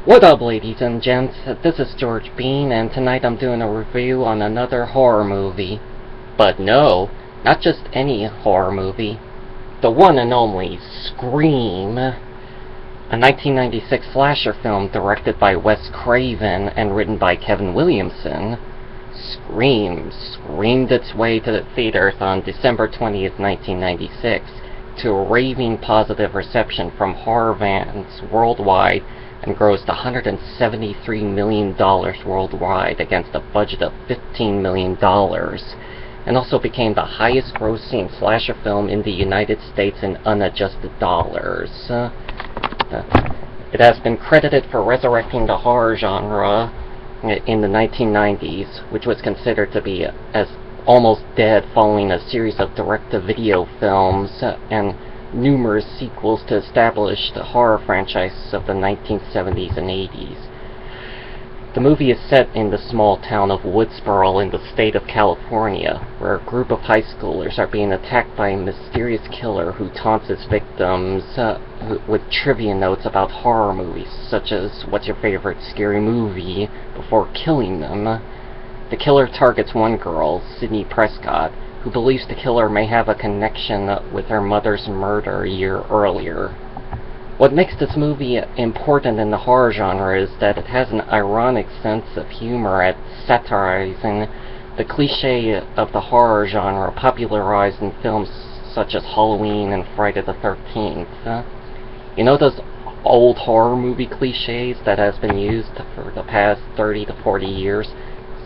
What up, ladies and gents? This is George Bean, and tonight I'm doing a review on another horror movie. But no, not just any horror movie. The one and only Scream, a 1996 slasher film directed by Wes Craven and written by Kevin Williamson. Scream screamed its way to the theaters on December 20th, 1996, to a raving positive reception from horror fans worldwide, and grossed $173 million worldwide against a budget of $15 million, and also became the highest grossing slasher film in the United States in unadjusted dollars. It has been credited for resurrecting the horror genre in the 1990s, which was considered to be as almost dead following a series of direct-to-video films and numerous sequels to establish the horror franchises of the 1970s and 80s. The movie is set in the small town of Woodsboro in the state of California, where a group of high schoolers are being attacked by a mysterious killer who taunts his victims with trivia notes about horror movies, such as "What's your favorite scary movie?" before killing them. The killer targets one girl, Sydney Prescott, who believes the killer may have a connection with her mother's murder a year earlier. What makes this movie important in the horror genre is that it has an ironic sense of humor at satirizing the cliché of the horror genre popularized in films such as Halloween and Friday the 13th. You know those old horror movie clichés that has been used for the past 30 to 40 years,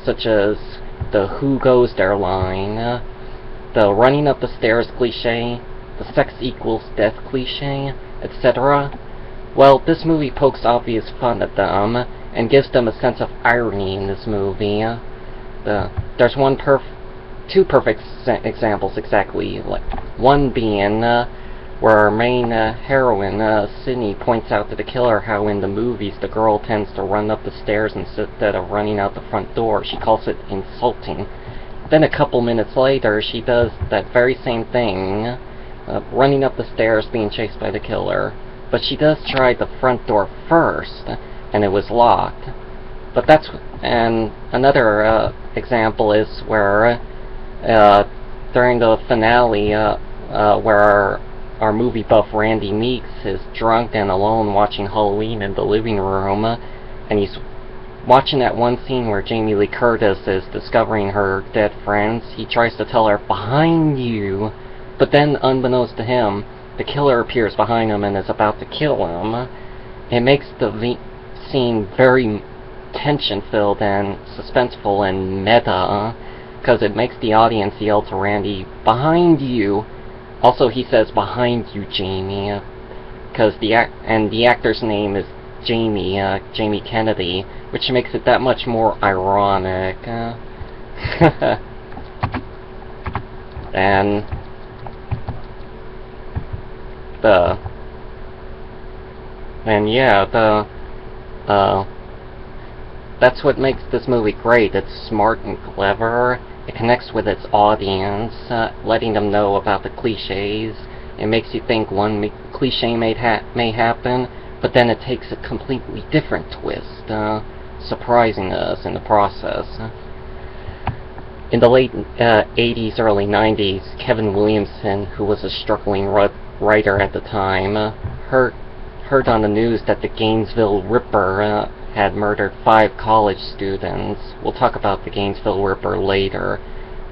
such as the "Who Goes There" line, the running up the stairs cliché, the sex equals death cliché, etc. Well, this movie pokes obvious fun at them and gives them a sense of irony in this movie. There's two perfect examples exactly. One being where our main heroine, Sydney, points out to the killer how in the movies the girl tends to run up the stairs instead of running out the front door. She calls it insulting. Then a couple minutes later, she does that very same thing, running up the stairs being chased by the killer. But she does try the front door first, and it was locked. And another example is where during the finale, where our movie buff Randy Meeks is drunk and alone watching Halloween in the living room, and he's watching that one scene where Jamie Lee Curtis is discovering her dead friends. He tries to tell her, "Behind you," but then, unbeknownst to him, the killer appears behind him and is about to kill him. It makes the scene very tension-filled and suspenseful and meta, because it makes the audience yell to Randy, "Behind you!" Also, he says, "Behind you, Jamie," because the actor's name is Jamie Kennedy, which makes it that much more ironic. And that's what makes this movie great. It's smart and clever. It connects with its audience, letting them know about the cliches. It makes you think one cliche may happen, but then it takes a completely different twist, surprising us in the process. In the late 80s, early 90s, Kevin Williamson, who was a struggling writer at the time, heard on the news that the Gainesville Ripper had murdered 5 college students. We'll talk about the Gainesville Ripper later,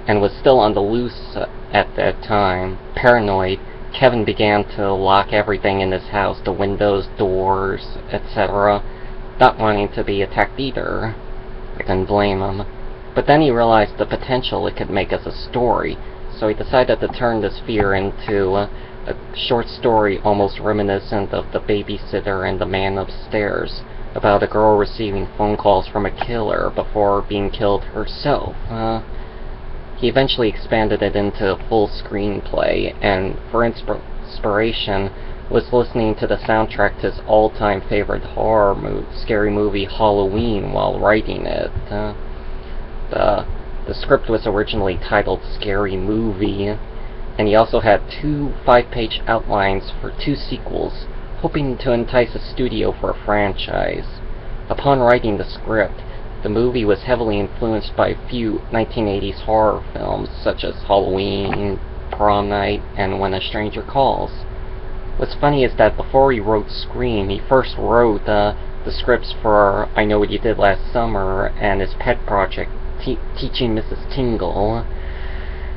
and was still on the loose at that time. Paranoid, Kevin began to lock everything in his house, the windows, doors, etc., not wanting to be attacked either. I couldn't blame him. But then he realized the potential it could make as a story, so he decided to turn this fear into a short story almost reminiscent of The Babysitter and The Man Upstairs, about a girl receiving phone calls from a killer before being killed herself. He eventually expanded it into a full screenplay, and for inspiration was listening to the soundtrack to his all-time favorite scary movie, Halloween, while writing it. The script was originally titled Scary Movie, and he also had 2 5-page outlines for 2 sequels, hoping to entice a studio for a franchise. Upon writing the script, the movie was heavily influenced by a few 1980s horror films such as Halloween, Prom Night, and When a Stranger Calls. What's funny is that before he wrote Scream, he first wrote the scripts for I Know What You Did Last Summer and his pet project, Teaching Mrs. Tingle.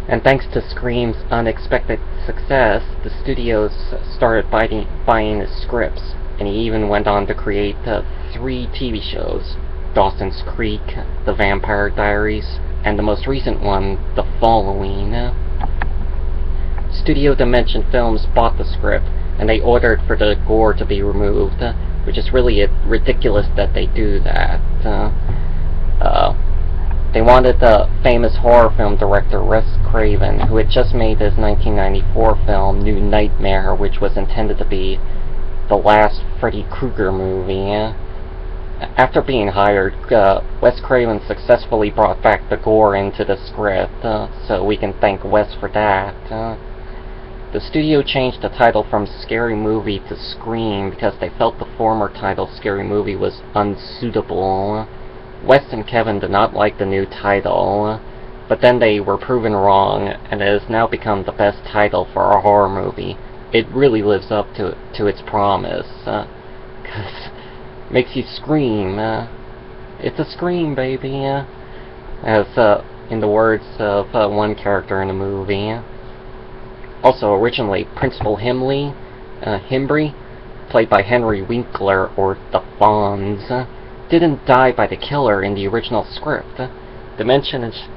And thanks to Scream's unexpected success, the studios started buying his scripts, and he even went on to create 3 TV shows: Dawson's Creek, The Vampire Diaries, and the most recent one, The Following. Studio Dimension Films bought the script, and they ordered for the gore to be removed, which is really ridiculous that they do that. They wanted the famous horror film director Wes Craven, who had just made his 1994 film New Nightmare, which was intended to be the last Freddy Krueger movie. After being hired, Wes Craven successfully brought back the gore into the script, so we can thank Wes for that. The studio changed the title from Scary Movie to Scream because they felt the former title, Scary Movie, was unsuitable. Wes and Kevin did not like the new title, but then they were proven wrong, and it has now become the best title for a horror movie. It really lives up to its promise, because it makes you scream. It's a scream, baby, as in the words of one character in the movie. Also, originally, Principal Himbry, played by Henry Winkler, or the Fonz, didn't die by the killer in the original script. Dimension is,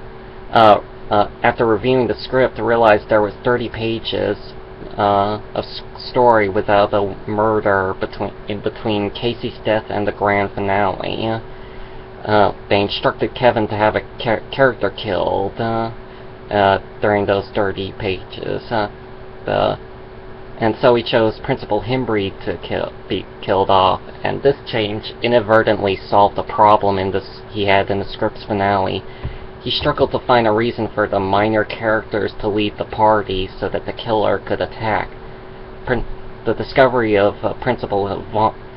after reviewing the script, realized there was 30 pages of story without a murder in between Casey's death and the grand finale. They instructed Kevin to have a character killed during those 30 pages. And so he chose Principal Himbry to be killed off, and this change inadvertently solved a problem he had in the script's finale. He struggled to find a reason for the minor characters to leave the party so that the killer could attack. The discovery of Principal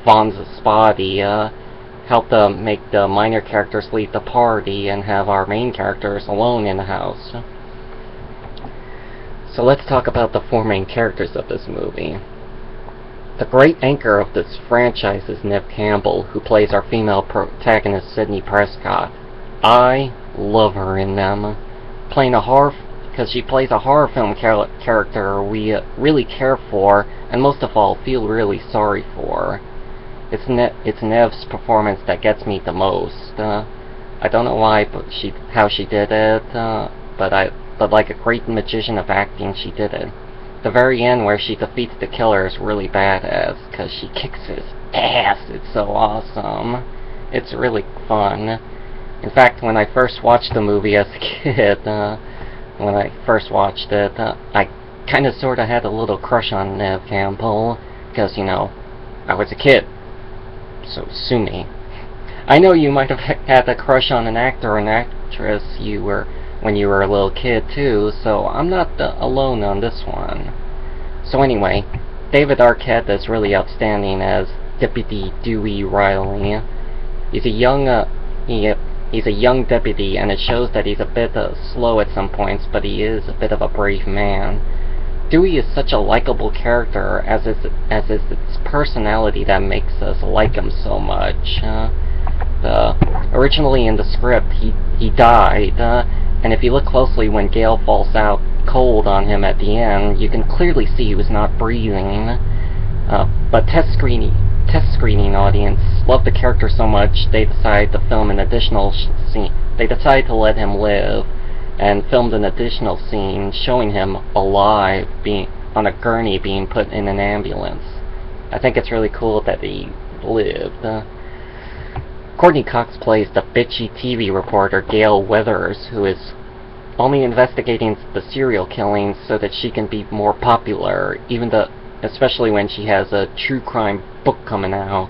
Vaughn's body helped make the minor characters leave the party and have our main characters alone in the house. So let's talk about the 4 main characters of this movie. The great anchor of this franchise is Neve Campbell, who plays our female protagonist Sidney Prescott. I love her in them, because she plays a horror film character we really care for, and most of all feel really sorry for. It's Neve's performance that gets me the most. I don't know why, how she did it, but like a great magician of acting, she did it. The very end where she defeats the killer is really badass, because she kicks his ass. It's so awesome. It's really fun. In fact, when I first watched the movie as a kid, I kind of sort of had a little crush on Neve Campbell, because, I was a kid, so sue me. I know you might have had a crush on an actor or an actress when you were a little kid too, so I'm not alone on this one. So anyway, David Arquette is really outstanding as Deputy Dewey Riley. He's a young deputy, and it shows that he's a bit slow at some points, but he is a bit of a brave man. Dewey is such a likable character, as is its personality that makes us like him so much. Originally in the script, he died, and if you look closely when Gale falls out cold on him at the end, you can clearly see he was not breathing. But test screening audience loved the character so much they decided to film an additional scene. They decided to let him live, and filmed an additional scene showing him alive, being on a gurney, being put in an ambulance. I think it's really cool that he lived. Courtney Cox plays the bitchy TV reporter Gail Weathers, who is only investigating the serial killings so that she can be more popular, especially when she has a true crime book coming out.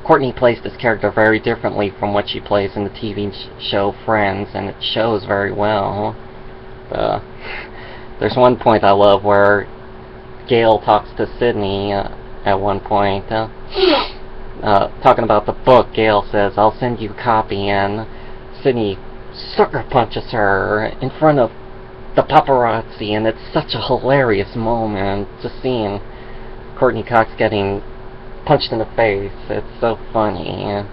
Courtney plays this character very differently from what she plays in the TV show Friends, and it shows very well. There's one point I love where Gail talks to Sydney at one point. talking about the book, Gail says, "I'll send you a copy," and Sydney sucker punches her in front of the paparazzi, and it's such a hilarious moment, just seeing Courtney Cox getting punched in the face. It's so funny.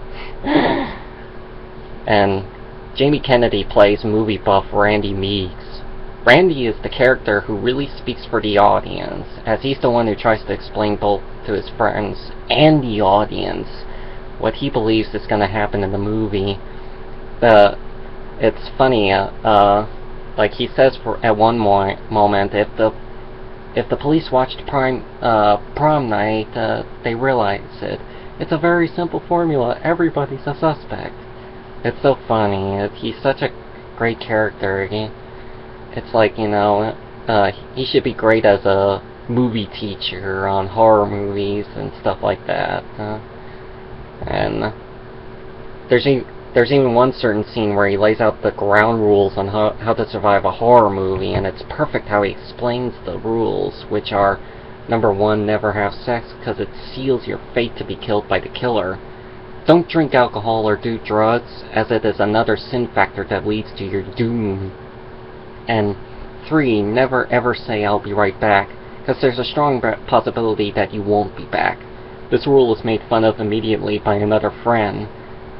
And Jamie Kennedy plays movie buff Randy Meeks. Randy is the character who really speaks for the audience, as he's the one who tries to explain both to his friends and the audience what he believes is going to happen in the movie. It's funny, like he says at one moment, if the police watched prom night, they realize it. It's a very simple formula. Everybody's a suspect. It's so funny. He's such a great character. It's like, he should be great as a movie teacher on horror movies and stuff like that. And there's even one certain scene where he lays out the ground rules on how to survive a horror movie, and it's perfect how he explains the rules, which are, number 1, never have sex because it seals your fate to be killed by the killer. Don't drink alcohol or do drugs, as it is another sin factor that leads to your doom. And 3, never ever say "I'll be right back," because there's a strong possibility that you won't be back. This rule is made fun of immediately by another friend.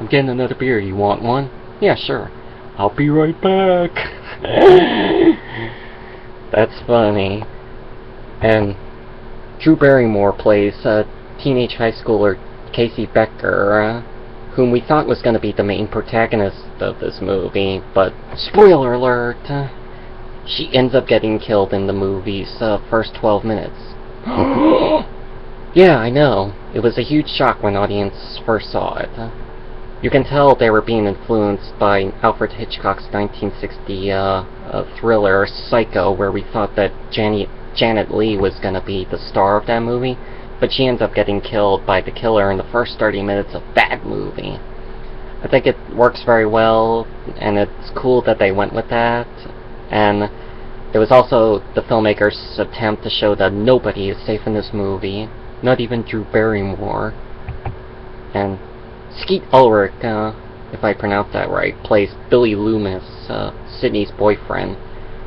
"I'm getting another beer, you want one?" "Yeah, sure." "I'll be right back." That's funny. And Drew Barrymore plays teenage high schooler Casey Becker, whom we thought was going to be the main protagonist of this movie, but spoiler alert, she ends up getting killed in the movie's first 12 minutes. Yeah, I know. It was a huge shock when audience first saw it. You can tell they were being influenced by Alfred Hitchcock's 1960 thriller Psycho, where we thought that Janet Leigh was going to be the star of that movie, but she ends up getting killed by the killer in the first 30 minutes of that movie. I think it works very well, and it's cool that they went with that, and it was also the filmmakers' attempt to show that nobody is safe in this movie, not even Drew Barrymore. And Skeet Ulrich, if I pronounce that right, plays Billy Loomis, Sydney's boyfriend.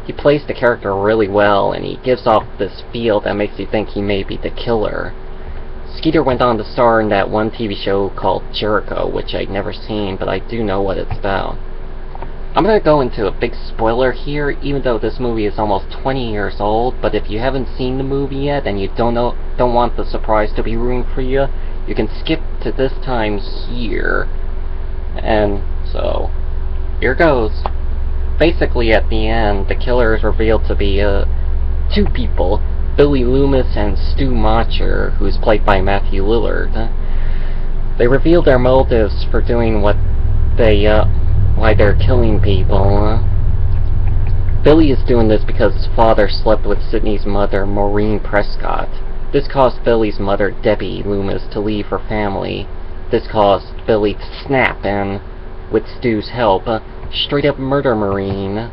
He plays the character really well, and he gives off this feel that makes you think he may be the killer. Skeeter went on to star in that one TV show called Jericho, which I'd never seen, but I do know what it's about. I'm going to go into a big spoiler here, even though this movie is almost 20 years old, but if you haven't seen the movie yet and you don't want the surprise to be ruined for you, you can skip to this time here. And so, here goes. Basically, at the end, the killer is revealed to be 2 people, Billy Loomis and Stu Macher, who's played by Matthew Lillard. They reveal their motives for doing why they're killing people. Billy is doing this because his father slept with Sydney's mother, Maureen Prescott. This caused Billy's mother, Debbie Loomis, to leave her family. This caused Billy to snap and, with Stu's help, straight up murder Maureen,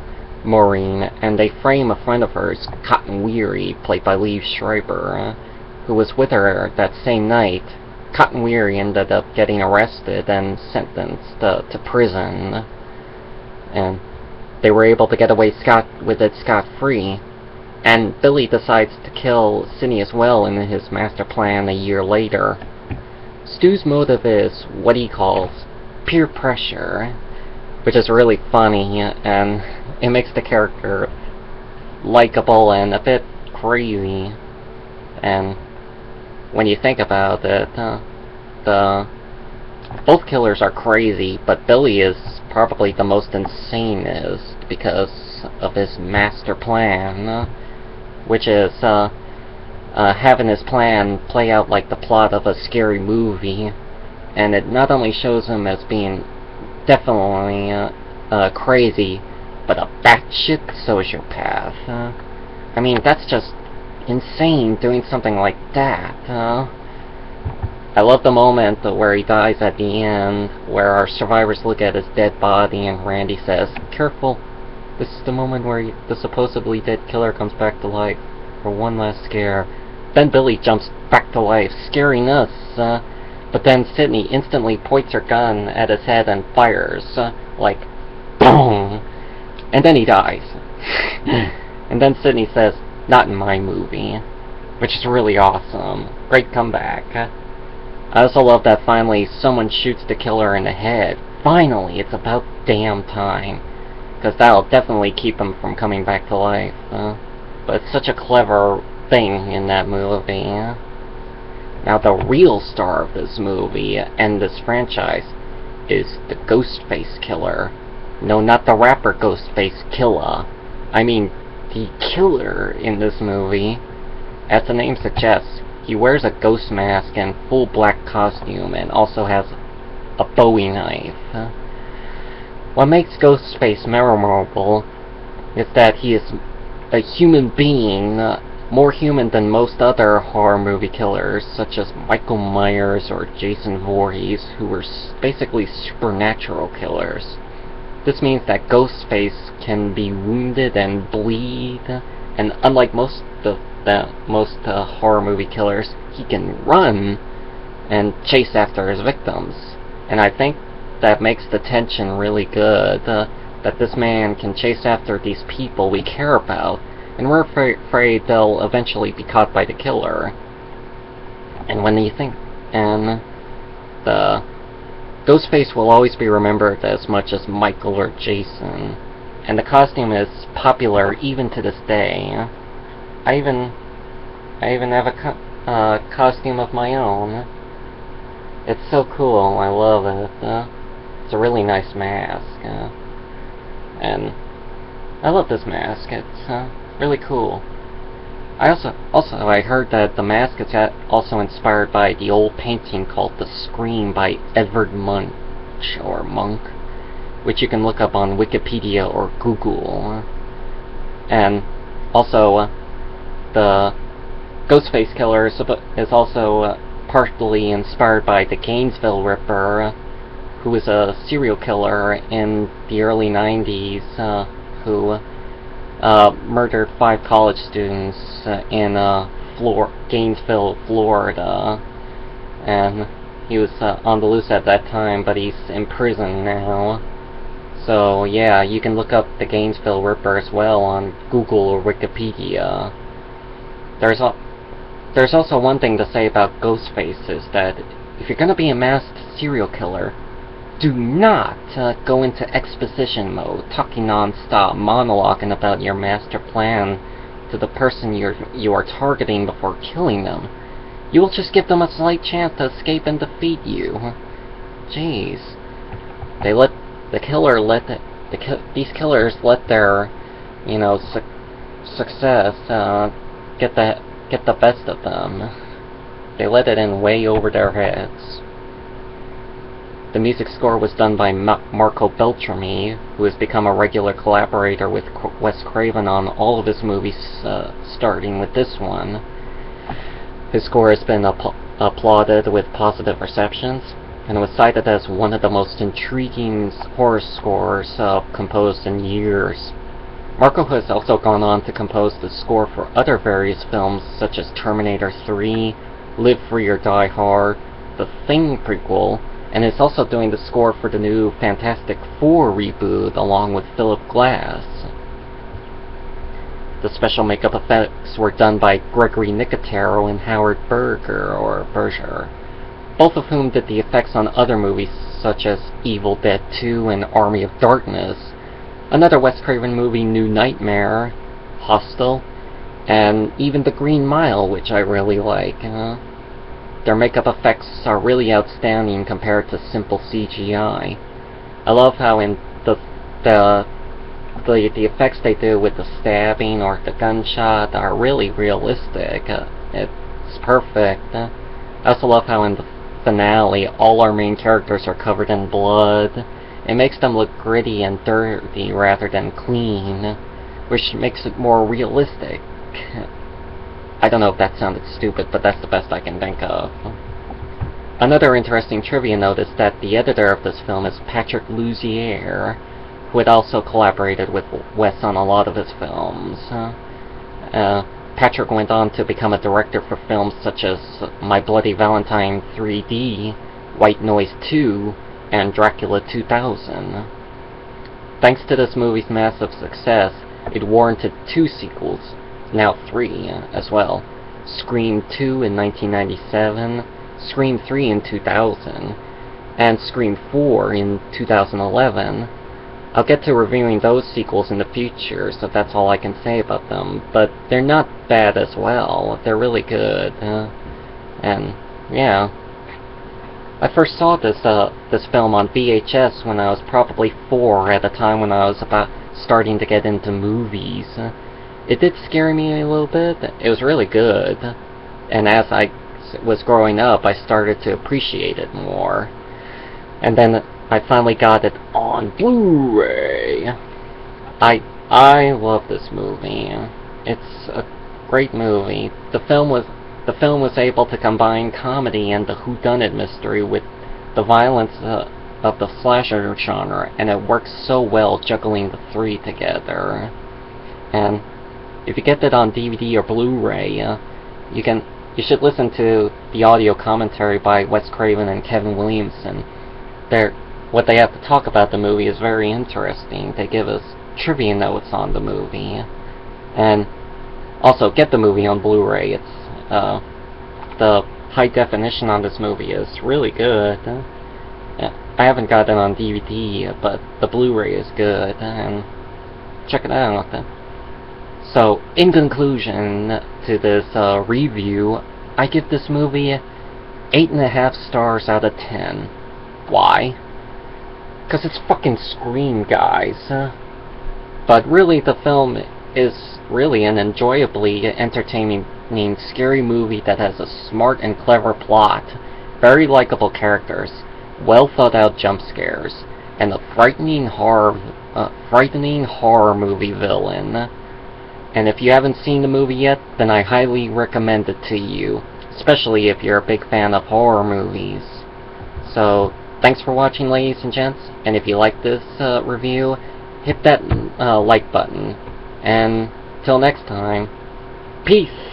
and they frame a friend of hers, Cotton Weary, played by Liev Schreiber, who was with her that same night. Cotton Weary ended up getting arrested and sentenced to prison, and they were able to get away scot-free. And Billy decides to kill Sydney as well in his master plan a year later. Stu's motive is what he calls peer pressure, which is really funny, and it makes the character likable and a bit crazy. And when you think about it, both killers are crazy, but Billy is probably the most insanest because of his master plan, which is having his plan play out like the plot of a scary movie. And it not only shows him as being definitely crazy, but a batshit sociopath. I mean, that's just insane, doing something like that. I love the moment where he dies at the end, where our survivors look at his dead body and Randy says, "Careful, this is the moment where the supposedly dead killer comes back to life for one last scare." Then Billy jumps back to life, scaring us. But then Sydney instantly points her gun at his head and fires, like, boom! And then he dies. And then Sydney says, "Not in my movie," which is really awesome. Great comeback. I also love that finally someone shoots the killer in the head. Finally, it's about damn time. Because that'll definitely keep him from coming back to life. But it's such a clever thing in that movie. Now the real star of this movie and this franchise is the Ghostface Killer. No, not the rapper Ghostface Killer. I mean, the killer in this movie. As the name suggests, he wears a ghost mask and full black costume and also has a Bowie knife. What makes Ghostface memorable is that he is a human being, more human than most other horror movie killers, such as Michael Myers or Jason Voorhees, who were basically supernatural killers. This means that Ghostface can be wounded and bleed, and unlike most horror movie killers, he can run and chase after his victims. And I think that makes the tension really good, that this man can chase after these people we care about, and we're afraid they'll eventually be caught by the killer. And the Ghostface will always be remembered as much as Michael or Jason, and the costume is popular even to this day. I even have a costume of my own. It's so cool. I love it. It's a really nice mask, and I love this mask. It's really cool. I heard that the mask is also inspired by the old painting called The Scream by Edvard Munch, or Monk, which you can look up on Wikipedia or Google. And also, the Ghostface Killer is also partly inspired by the Gainesville Ripper, who was a serial killer in the early 90s, who murdered 5 college students in Gainesville, Florida. And he was on the loose at that time, but he's in prison now. So yeah, you can look up the Gainesville Ripper as well on Google or Wikipedia. There's also one thing to say about Ghostface, is that if you're gonna be a masked serial killer, do not go into exposition mode, talking non-stop, monologuing about your master plan to the person you are targeting before killing them. You will just give them a slight chance to escape and defeat you. Jeez. These killers let their, success get the best of them. They let it in way over their heads. The music score was done by Marco Beltrami, who has become a regular collaborator with Wes Craven on all of his movies, starting with this one. His score has been applauded with positive receptions, and was cited as one of the most intriguing horror scores composed in years. Marco has also gone on to compose the score for other various films such as Terminator 3, Live Free or Die Hard, The Thing prequel, and is also doing the score for the new Fantastic Four reboot along with Philip Glass. The special makeup effects were done by Gregory Nicotero and Howard Berger, both of whom did the effects on other movies such as Evil Dead 2 and Army of Darkness, another Wes Craven movie, New Nightmare, Hostel, and even The Green Mile, which I really like. Their makeup effects are really outstanding compared to simple CGI. I love how in the effects they do with the stabbing or the gunshot are really realistic. It's perfect. I also love how in the finale all our main characters are covered in blood. It makes them look gritty and dirty rather than clean, which makes it more realistic. I don't know if that sounded stupid, but that's the best I can think of. Another interesting trivia note is that the editor of this film is Patrick Luzier, who had also collaborated with Wes on a lot of his films. Patrick went on to become a director for films such as My Bloody Valentine 3D, White Noise 2, and Dracula 2000. Thanks to this movie's massive success, it warranted 2 sequels, now 3 as well. Scream 2 in 1997, Scream 3 in 2000, and Scream 4 in 2011. I'll get to reviewing those sequels in the future, so that's all I can say about them, but they're not bad as well. They're really good, and yeah. I first saw this film on VHS when I was probably 4, at a time when I was about starting to get into movies. It did scare me a little bit. It was really good, and as I was growing up, I started to appreciate it more. And then I finally got it on Blu-ray. I love this movie. It's a great movie. The film was able to combine comedy and the whodunit mystery with the violence of the slasher genre, and it works so well juggling the 3 together. And if you get it on DVD or Blu-ray, you should listen to the audio commentary by Wes Craven and Kevin Williamson. What they have to talk about the movie is very interesting. They give us trivia notes on the movie. And also, get the movie on Blu-ray. It's, the high definition on this movie is really good. I haven't got it on DVD, but the Blu-ray is good, and check it out. So, in conclusion to this review, I give this movie 8.5 stars out of 10. Why? Because it's fucking Scream, guys. But really, the film is really an enjoyably entertaining, scary movie that has a smart and clever plot, very likable characters, well thought out jump scares, and a frightening horror movie villain. And if you haven't seen the movie yet, then I highly recommend it to you, especially if you're a big fan of horror movies. So, thanks for watching, ladies and gents, and if you like this review, hit that like button. And till next time, peace!